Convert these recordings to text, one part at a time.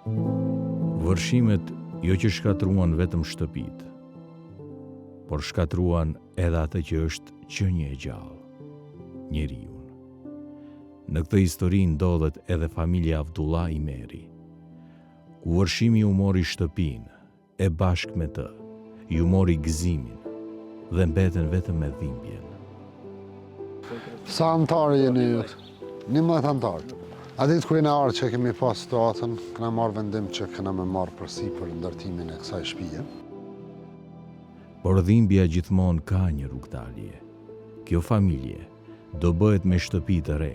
Vërshimet jo që shkatruan vetëm shtëpitë, por shkatruan edhe atë që është qenie e gjallë, njeriun. Në këtë histori ndodhet edhe familja Avdullah Imeri, ku vërshimi ju mori shtëpinë, e bashk me të, ju mori gëzimin dhe mbeten vetëm me dhimbjen. Sa antarë jeni ju? 11 antarë. A ditë kur jena arë që kemi pas situatën, këna marrë vendim që këna me marrë përsi për ndërtimin e kësaj shtëpie. Por dhimbja gjithmonë ka një rrugdalje. Kjo familje do bëhet me shtëpi të re,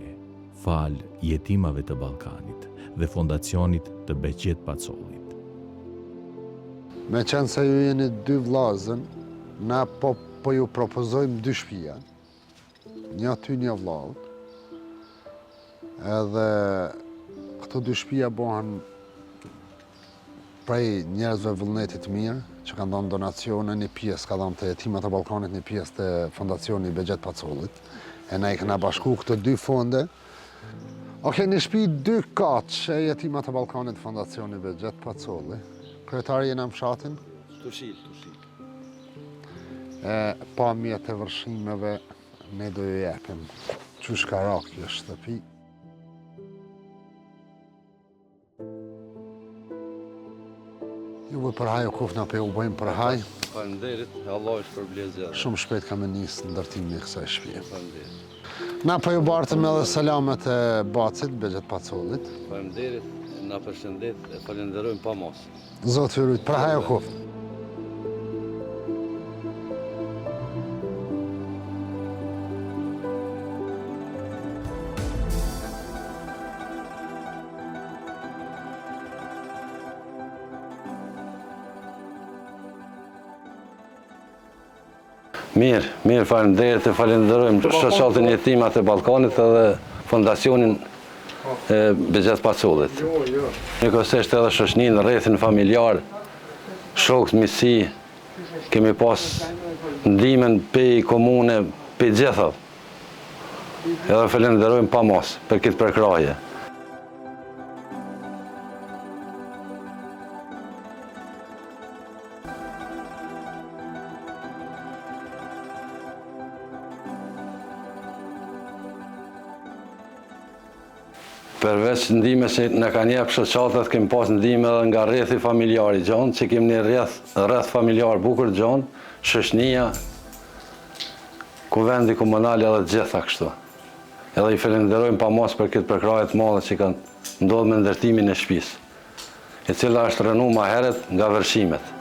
fal jetimave të Ballkanit dhe fondacionit të Beqet Pacollit. Me qenë se ju jeni 2 vllazën, na po ju propozojmë 2 shtëpia. Një aty, një vllaut. Edhe këto 2 shtëpia bëhen prej njerëzve vullnetit mirë, që kanë dhënë donacione, një pjesë ka dhënë të jetimat e Ballkanit, një pjesë të fondacioni Beqet Pacollit. E na i këna bashku këto 2 fonde. Një shtëpi 2 kaç e jetimat e Ballkanit, fondacioni Beqet Pacolli. Kryetari jena mshatin? Tushil. Pa mjet e vërshimeve, ne do ju jepim qysh ka ra kjo shtëpi. Juve përhaj o kufna pe u bëjmë përhaj. Faleminderit, Allah është për blezja. Shumë shpejt ka me njësë ndërtimin e kësaj shtëpie. Faleminderit. Na po ju bartëm edhe selamet e Bacit, Beqet Pacollit. Faleminderit, na përshëndet e falenderojmë pa mos. Zotë ju rujt, përhaj o kufna. Mirë, faleminderit e falenderojmë shoqatin e jetimat e Ballkanit edhe fondacionin e Beqet Pacollit. Njëkohësisht edhe shoqëninë, rrethin familjar, shokët, miqësi, kemi pas ndihmën pej komune, pej gjithave. Edhe falenderojmë pa mos për këtë përkrahje. Përveç ndihmës që na kanë jepë shoqatat, kemi pas ndihmë edhe nga rrethi familjar i gjon, që kemi një rreth familjar bukur gjon, shoqënia, kuvendi komunal edhe gjitha kështu. Edhe i falenderojmë pa mos për këtë përkrahje të madhe që kanë ndodhur me ndërtimin e shtëpisë, e cila është rënuar më herët nga vërshimet.